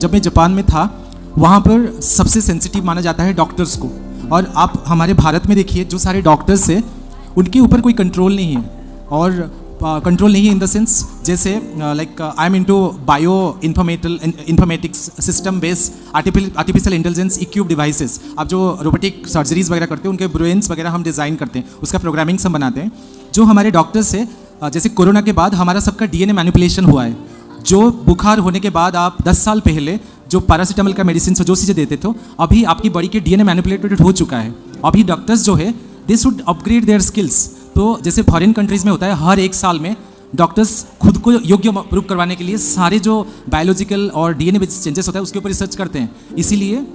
जब मैं जापान में था वहाँ पर सबसे सेंसिटिव माना जाता है डॉक्टर्स को। और आप हमारे भारत में देखिए जो सारे डॉक्टर्स हैं उनके ऊपर कोई कंट्रोल नहीं है। और कंट्रोल नहीं है इन द सेंस जैसे like I am into bio informatics system based artificial intelligence equip devices. आप जो रोबोटिक सर्जरीज वगैरह करते हैं उनके ब्रेन्स वगैरह हम डिज़ाइन करते हैं, उसका प्रोग्रामिंग्स हम बनाते हैं। जो हमारे डॉक्टर्स है जैसे कोरोना के बाद हमारा सबका डीएनए मैनिपुलेशन हुआ है। जो बुखार होने के बाद आप 10 साल पहले जो पैरासीटामोल का मेडिसिन जो चीज़ें देते थे अभी आपकी बॉडी के डीएनए मैनिपुलेटेड हो चुका है। अभी डॉक्टर्स जो है they should upgrade their skills. तो जैसे फॉरेन कंट्रीज़ में होता है हर एक साल में डॉक्टर्स खुद को योग्य प्रूव करवाने के लिए सारे जो बायोलॉजिकल और डीएनए बेस्ड चेंजेस होता है उसके ऊपर रिसर्च करते हैं, इसीलिए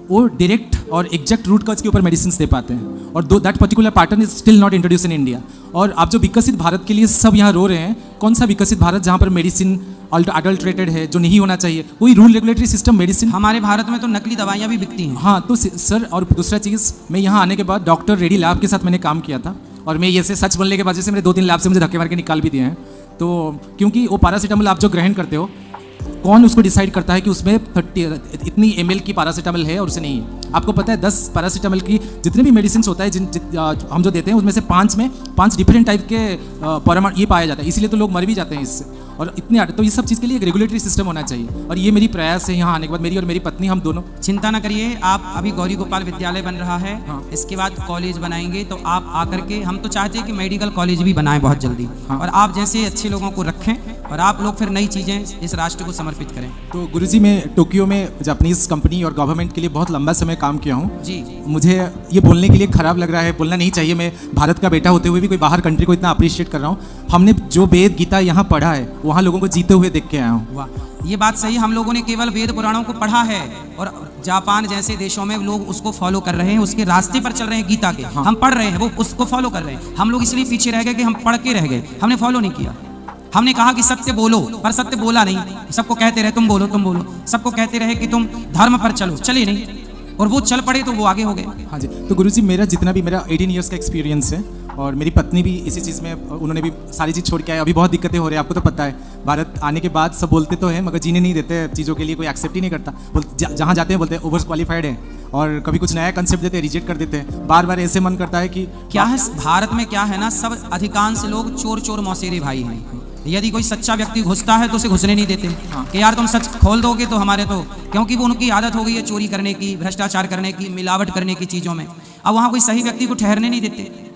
वो डायरेक्ट और एग्जैक्ट रूट कॉज के ऊपर मेडिसिन दे पाते हैं। और that particular pattern is still not introduce in India. और आप जो विकसित भारत के लिए सब यहाँ रो रहे हैं, कौन सा विकसित भारत जहाँ पर मेडिसिन अडल्ट्रेटेड है जो नहीं होना चाहिए, कोई रूल रेगुलेटरी सिस्टम मेडिसिन। हमारे भारत में तो नकली दवाइयाँ भी बिकती हैं। हाँ तो सर, और दूसरा चीज़ मैं यहाँ आने के बाद डॉक्टर रेड्डी लैब के साथ मैंने काम किया था और मैं ये से सच बोलने के बाद जैसे मेरे 2-3 लैब से मुझे धक्के मार के निकाल भी दिए हैं। तो क्योंकि वो पैरासीटामोल आप जो ग्रहण करते हो कौन उसको डिसाइड करता है कि उसमें 30 इतनी ml की पैरासीटामोल है और उसे नहीं है। आपको पता है 10 पैरासीटामोल की जितने भी मेडिसिन होता है हम जो देते हैं उसमें से 5 डिफरेंट टाइप के परमाणु ये पाया जाता है, इसीलिए तो लोग मर भी जाते हैं इससे। और इतने तो ये सब चीज़ के लिए एक रेगुलेटरी सिस्टम होना चाहिए। और ये मेरी प्रयास है यहाँ आने के बाद, मेरी और मेरी पत्नी हम दोनों। चिंता ना करिए, आप अभी गौरी गोपाल विद्यालय बन रहा है। हाँ। इसके बाद कॉलेज बनाएंगे तो आप आकर के, हम तो चाहते हैं कि मेडिकल कॉलेज भी बनाएं बहुत जल्दी। हाँ। और आप जैसे अच्छे लोगों को रखें और आप लोग फिर नई चीज़ें इस राष्ट्र को समर्पित करें। तो गुरुजी मैं टोक्यो में जापानीज़ कंपनी और गवर्नमेंट के लिए बहुत लंबा समय काम किया हूँ। जी। मुझे ये बोलने के लिए खराब लग रहा है, बोलना नहीं चाहिए, मैं भारत का बेटा होते हुए भी कोई बाहर कंट्री को इतना अप्रिशिएट कर रहा हूँ। हमने जो वेद गीता यहाँ पढ़ा है वहाँ लोगों को जीते हुए देख के आया हूँ। वाह, ये बात सही। हम लोगों ने केवल वेद पुराणों को पढ़ा है और जापान जैसे देशों में लोग उसको फॉलो कर रहे हैं, उसके रास्ते पर चल रहे हैं गीता के। हाँ। हम पढ़ रहे हैं, वो उसको फॉलो कर रहे हैं। हम लोग इसलिए पीछे रह गए कि हम पढ़ के रह गए, हमने फॉलो नहीं किया। हमने कहा कि सत्य बोलो, पर सत्य बोला नहीं। सबको कहते रहे तुम बोलो तुम बोलो, सबको कहते रहे कि तुम धर्म पर चलो, चले नहीं, और वो चल पड़े तो वो आगे हो गए। हाँ जी। तो गुरुजी मेरा जितना भी मेरा 18 ईयर्स का एक्सपीरियंस है और मेरी पत्नी भी इसी चीज़ में, उन्होंने भी सारी चीज़ छोड़ के आए। अभी बहुत दिक्कतें हो रही है, आपको तो पता है। भारत आने के बाद सब बोलते तो हैं मगर जीने नहीं देते चीज़ों के लिए, कोई एक्सेप्ट ही नहीं करता। जहाँ जाते हैं बोलते हैं ओवर क्वालिफाइड है, और कभी कुछ नया कंसेप्ट देते हैं रिजेक्ट कर देते हैं। बार बार ऐसे मन करता है कि क्या है भारत में, क्या है ना, सब अधिकांश लोग चोर चोर मौसेरे भाई हैं। यदि कोई सच्चा व्यक्ति घुसता है तो उसे घुसने नहीं देते। हाँ। कि यार तुम सच खोल दोगे तो हमारे तो, क्योंकि वो उनकी आदत हो गई है चोरी करने की, भ्रष्टाचार करने की, मिलावट करने की चीज़ों में। अब वहाँ कोई सही व्यक्ति को ठहरने नहीं देते।